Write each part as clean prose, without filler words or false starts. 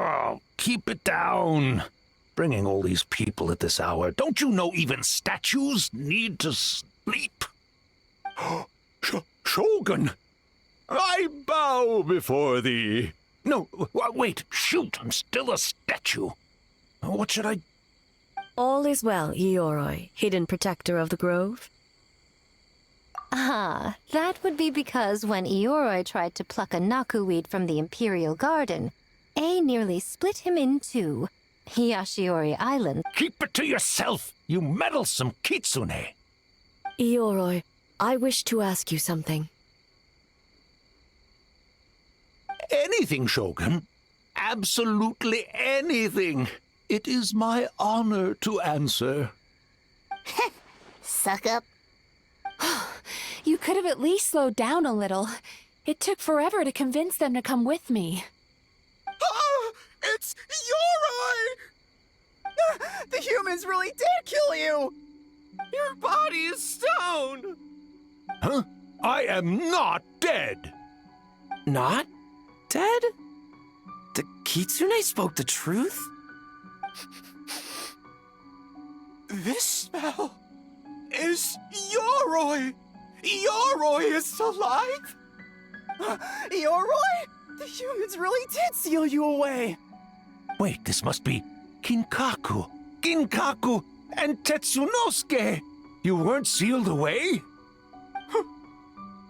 Oh, keep it down. Bringing all these people at this hour. Don't you know even statues need to sleep? Shogun, I bow before thee. No, wait, shoot, I'm still a statue. What should I... All is well, Ioroi, hidden protector of the grove. Ah, that would be because when Ioroi tried to pluck a naku weed from the Imperial Garden, A nearly split him in two. Yashiori Island. Keep it to yourself, you meddlesome kitsune. Ioroi, I wish to ask you something. Anything, Shogun. Absolutely anything. It is my honor to answer. Suck up. You could have at least slowed down a little. It took forever to convince them to come with me. Oh, it's Ioroi! The humans really did kill you! Your body is stone! Huh? I am not dead. Not dead? The kitsune spoke the truth? This smell is Ioroi! Ioroi is alive! Ioroi? The humans really did seal you away! Wait, this must be Kinkaku, Ginkaku, and Tetsunosuke. You weren't sealed away?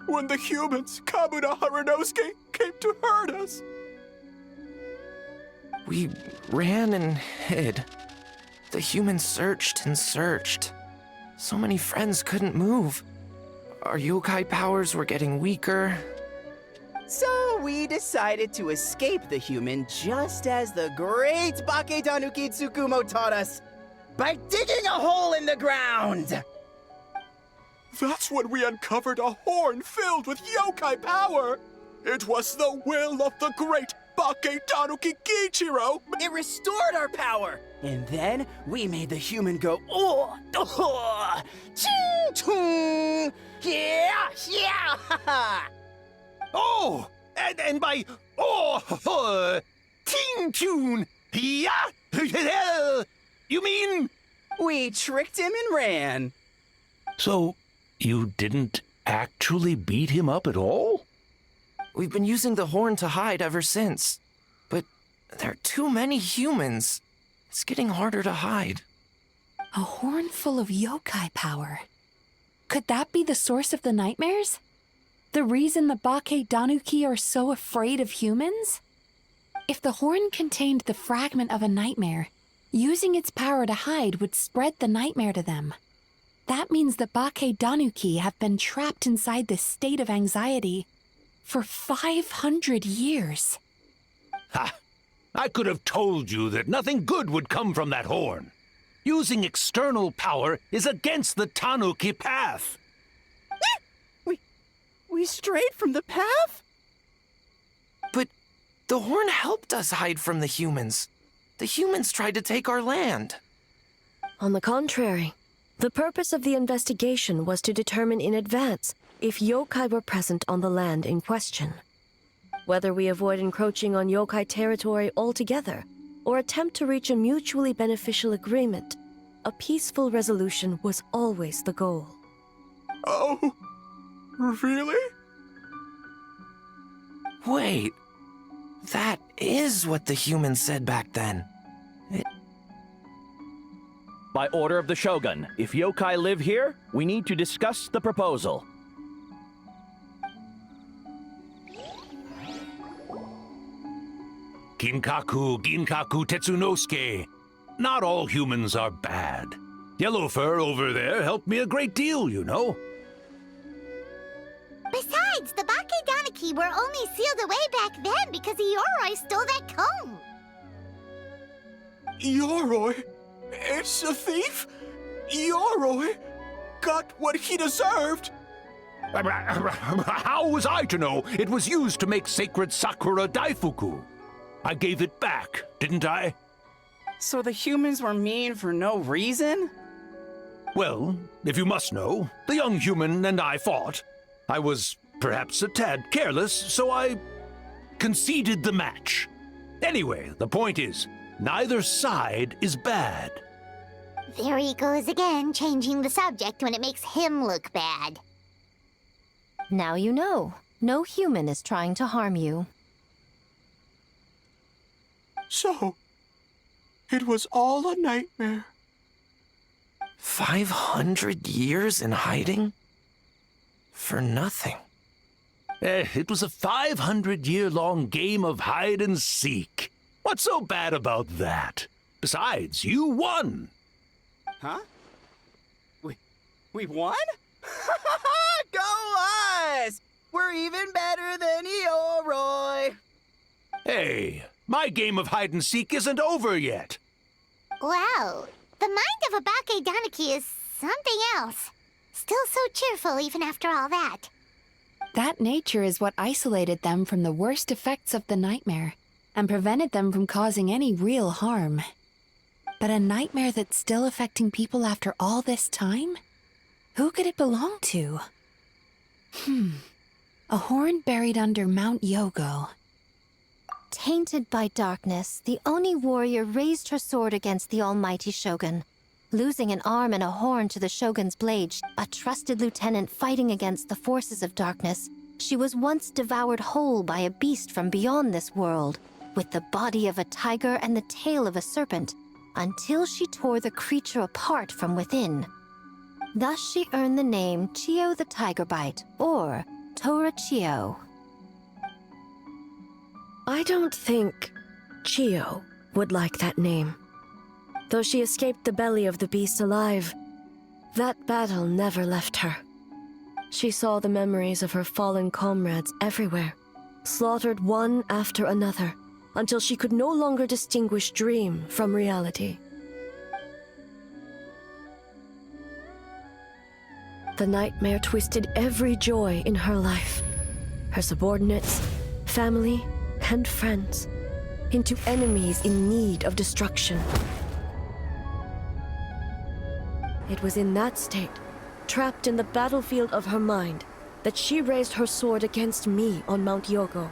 When the humans, Kabuna Harunosuke, came to hurt us. We ran and hid. The humans searched and searched. So many friends couldn't move. Our yokai powers were getting weaker. So we decided to escape the human just as the great Bakai Tanuki Tsukumo taught us, by digging a hole in the ground! That's when we uncovered a horn filled with yokai power! It was the will of the great Bakai Tanuki Kiichiro! It restored our power! And then we made the human go, oh, oh, ching, chung, yeah, yeah, ha, ha. Oh, and by ting tune, yeah, you mean? We tricked him and ran. So, you didn't actually beat him up at all? We've been using the horn to hide ever since. But there are too many humans. It's getting harder to hide. A horn full of yokai power. Could that be the source of the nightmares? The reason the Bakai Danuki are so afraid of humans? If the horn contained the fragment of a nightmare, using its power to hide would spread the nightmare to them. That means the Bakai Danuki have been trapped inside this state of anxiety for 500 years. Ha! I could have told you that nothing good would come from that horn. Using external power is against the Tanuki path. We strayed from the path? But the horn helped us hide from the humans. The humans tried to take our land. On the contrary, the purpose of the investigation was to determine in advance if yokai were present on the land in question. Whether we avoid encroaching on yokai territory altogether or attempt to reach a mutually beneficial agreement, a peaceful resolution was always the goal. Oh, really? Wait, that is what the humans said back then. By order of the Shogun, if yokai live here, we need to discuss the proposal. Ginkaku, Tetsunosuke. Not all humans are bad. Yellowfur over there helped me a great deal, you know. Besides, the Bakai Danuki were only sealed away back then because Ioroi stole that comb. Ioroi? It's a thief? Ioroi got what he deserved? How was I to know it was used to make sacred Sakura Daifuku? I gave it back, didn't I? So the humans were mean for no reason? Well, if you must know, the young human and I fought. I was perhaps a tad careless, so I conceded the match. Anyway, the point is, neither side is bad. There he goes again, changing the subject when it makes him look bad. Now you know. No human is trying to harm you. So, it was all a nightmare. 500 years in hiding? For nothing. It was a 500-year-long game of hide and seek. What's so bad about that? Besides, you won. Huh? We won? Go us! We're even better than Ioroi! Hey, my game of hide and seek isn't over yet. Wow, the mind of a Bagai Danuki is something else. Still so cheerful even after all that. That nature is what isolated them from the worst effects of the nightmare and prevented them from causing any real harm. But a nightmare that's still affecting people after all this time? Who could it belong to? A horn buried under Mount Yogo. Tainted by darkness, the Oni warrior raised her sword against the almighty shogun. Losing an arm and a horn to the shogun's blade, a trusted lieutenant fighting against the forces of darkness, she was once devoured whole by a beast from beyond this world, with the body of a tiger and the tail of a serpent, until she tore the creature apart from within. Thus she earned the name Chiyo the Tigerbite, or Tora Chiyo. I don't think Chiyo would like that name. Though she escaped the belly of the beast alive, that battle never left her. She saw the memories of her fallen comrades everywhere, slaughtered one after another, until she could no longer distinguish dream from reality. The nightmare twisted every joy in her life, her subordinates, family, and friends, into enemies in need of destruction. It was in that state, trapped in the battlefield of her mind, that she raised her sword against me on Mount Yogo.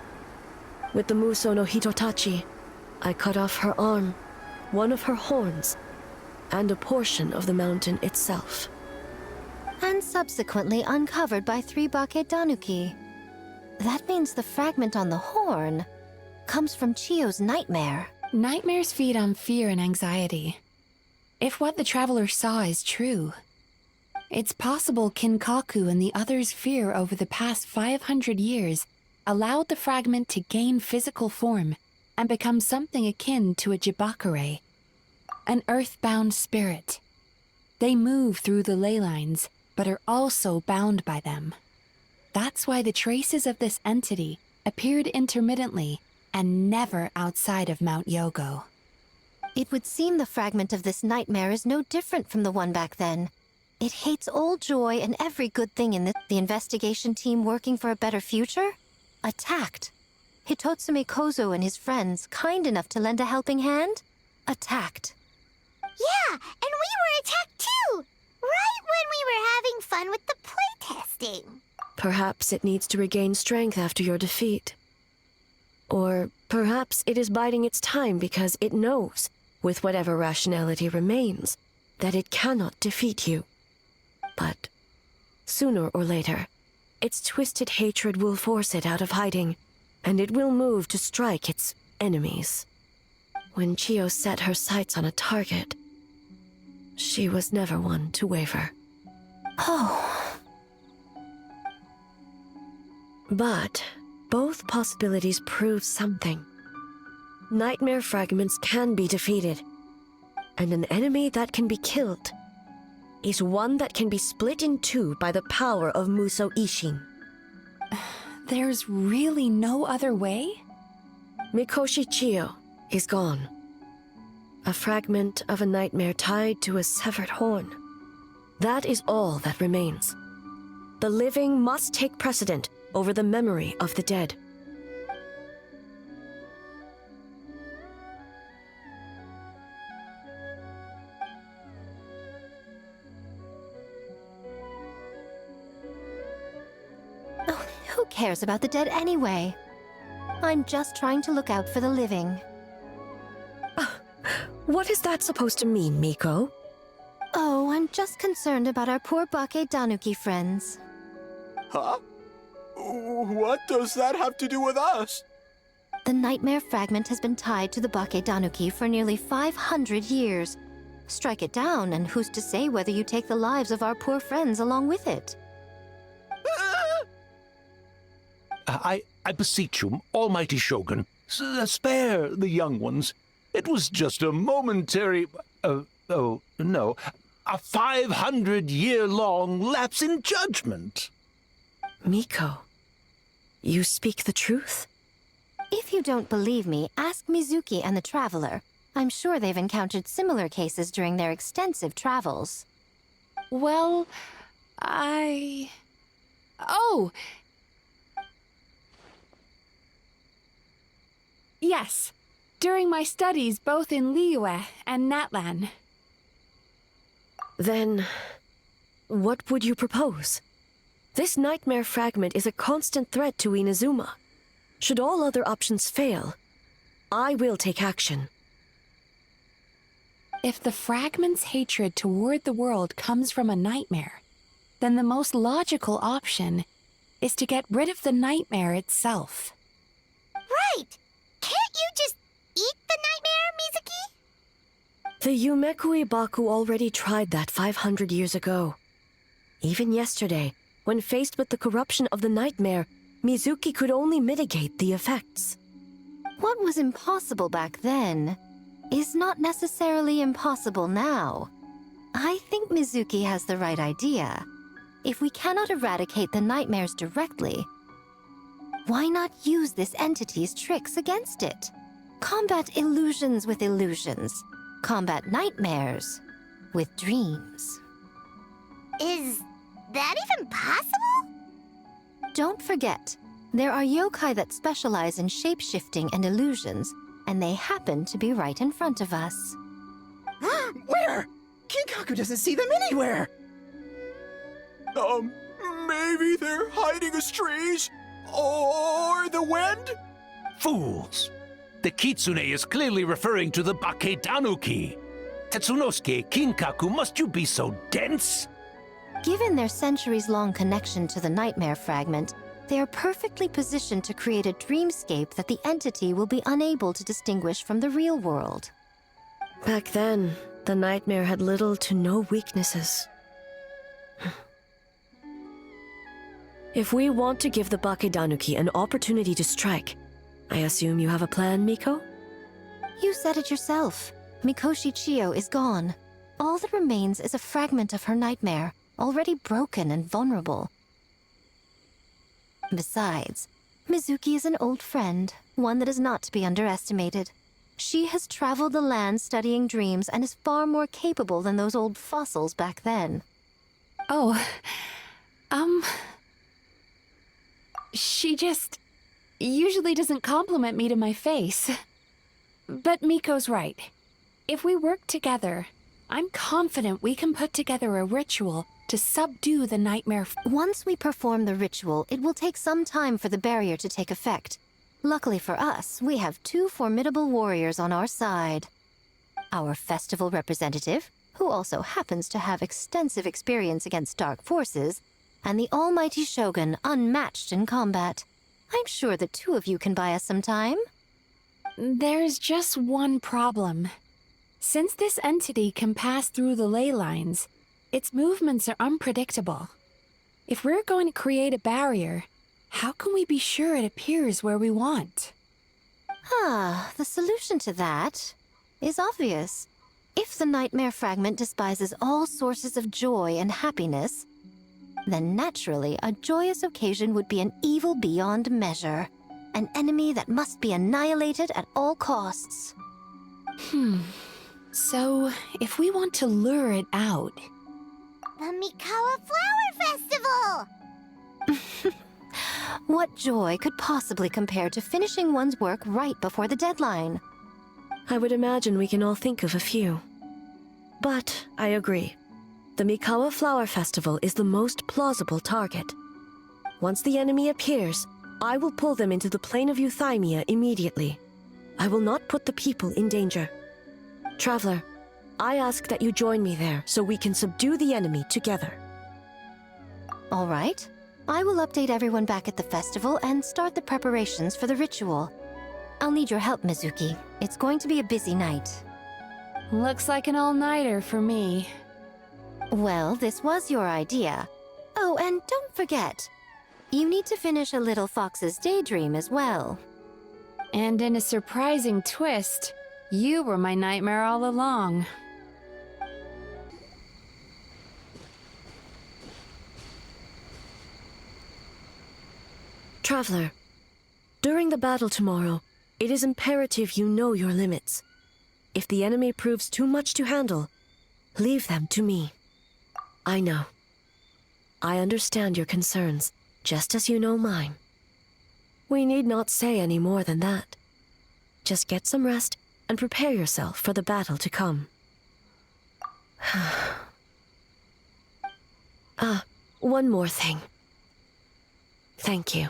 With the Muso no Hitotachi, I cut off her arm, one of her horns, and a portion of the mountain itself. And subsequently uncovered by 3 Bagai Danuki. That means the fragment on the horn comes from Chiyo's nightmare. Nightmares feed on fear and anxiety. If what the traveler saw is true, it's possible Kinkaku and the others' fear over the past 500 years allowed the fragment to gain physical form and become something akin to a Jibakure, an earthbound spirit. They move through the ley lines, but are also bound by them. That's why the traces of this entity appeared intermittently and never outside of Mount Yogo. It would seem the fragment of this nightmare is no different from the one back then. It hates all joy and every good thing in the investigation team working for a better future. Attacked. Hitotsume Kozo and his friends, kind enough to lend a helping hand, attacked. Yeah, and we were attacked too! Right when we were having fun with the playtesting. Perhaps it needs to regain strength after your defeat. Or perhaps it is biding its time because it knows, with whatever rationality remains, that it cannot defeat you. But sooner or later, its twisted hatred will force it out of hiding, and it will move to strike its enemies. When Chiyo set her sights on a target, she was never one to waver. Oh. But both possibilities prove something. Nightmare fragments can be defeated, and an enemy that can be killed is one that can be split in two by the power of Muso Ishin. There's really no other way? Mikoshi Chiyo is gone. A fragment of a nightmare tied to a severed horn. That is all that remains. The living must take precedent over the memory of the dead. Oh, who cares about the dead anyway? I'm just trying to look out for the living. What is that supposed to mean, Miko? Oh, I'm just concerned about our poor Bagai Danuki friends. Huh? What does that have to do with us? The nightmare fragment has been tied to the Bagai Danuki for nearly 500 years. Strike it down, and who's to say whether you take the lives of our poor friends along with it? I beseech you, Almighty Shogun, spare the young ones. It was just a momentary... a 500-year-long lapse in judgment. Miko, you speak the truth? If you don't believe me, ask Mizuki and the Traveler. I'm sure they've encountered similar cases during their extensive travels. Well, Oh! Yes, during my studies both in Liyue and Natlan. Then, what would you propose? This nightmare fragment is a constant threat to Inazuma. Should all other options fail, I will take action. If the fragment's hatred toward the world comes from a nightmare, then the most logical option is to get rid of the nightmare itself. Right! Can't you just eat the nightmare, Mizuki? The Yumekui Baku already tried that 500 years ago. Even yesterday, when faced with the corruption of the nightmare, Mizuki could only mitigate the effects. What was impossible back then is not necessarily impossible now. I think Mizuki has the right idea. If we cannot eradicate the nightmares directly, why not use this entity's tricks against it? Combat illusions with illusions. Combat nightmares with dreams. Is that even possible? Don't forget, there are yokai that specialize in shape-shifting and illusions, and they happen to be right in front of us. Where? Kinkaku doesn't see them anywhere! Maybe they're hiding as trees? Or the wind? Fools! The kitsune is clearly referring to the Bakai Danuki. Tetsunosuke, Kinkaku, must you be so dense? Given their centuries-long connection to the nightmare fragment, they are perfectly positioned to create a dreamscape that the entity will be unable to distinguish from the real world. Back then, the nightmare had little to no weaknesses. If we want to give the Bakai Danuki an opportunity to strike, I assume you have a plan, Miko? You said it yourself. Mikoshi Chiyo is gone. All that remains is a fragment of her nightmare, already broken and vulnerable. Besides, Mizuki is an old friend, one that is not to be underestimated. She has traveled the land studying dreams and is far more capable than those old fossils back then. Oh, she just usually doesn't compliment me to my face. But Miko's right. If we work together, I'm confident we can put together a ritual to subdue the nightmare. Once we perform the ritual, it will take some time for the barrier to take effect. Luckily for us, we have two formidable warriors on our side. Our festival representative, who also happens to have extensive experience against dark forces, and the almighty Shogun, unmatched in combat. I'm sure the two of you can buy us some time. There's just one problem. Since this entity can pass through the ley lines, its movements are unpredictable. If we're going to create a barrier, how can we be sure it appears where we want? The solution to that is obvious. If the nightmare fragment despises all sources of joy and happiness, then naturally a joyous occasion would be an evil beyond measure. An enemy that must be annihilated at all costs. So, if we want to lure it out... The Mikawa Flower Festival! What joy could possibly compare to finishing one's work right before the deadline? I would imagine we can all think of a few. But I agree. The Mikawa Flower Festival is the most plausible target. Once the enemy appears, I will pull them into the plane of Euthymia immediately. I will not put the people in danger. Traveler, I ask that you join me there so we can subdue the enemy together. All right. I will update everyone back at the festival and start the preparations for the ritual. I'll need your help, Mizuki. It's going to be a busy night. Looks like an all-nighter for me. Well, this was your idea. Oh, and don't forget, you need to finish a little fox's daydream as well. And in a surprising twist, you were my nightmare all along. Traveler, during the battle tomorrow, it is imperative you know your limits. If the enemy proves too much to handle, leave them to me. I know. I understand your concerns, just as you know mine. We need not say any more than that. Just get some rest and prepare yourself for the battle to come. One more thing. Thank you.